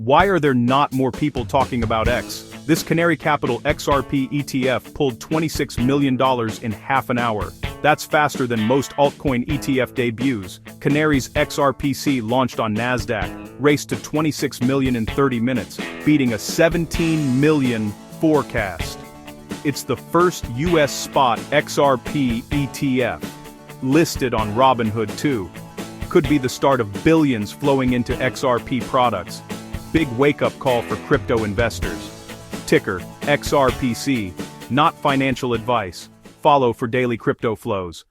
Why are there not more people talking about X? This Canary Capital XRP ETF pulled $26 million in half an hour. That's faster than most altcoin ETF debuts. Canary's XRPC launched on NASDAQ, raced to 26 million in 30 minutes, beating a 17 million forecast. It's the first US spot XRP ETF, listed on Robinhood too. Could be the start of billions flowing into XRP products. Big wake-up call for crypto investors. Ticker, XRPC, not financial advice. Follow for daily crypto flows.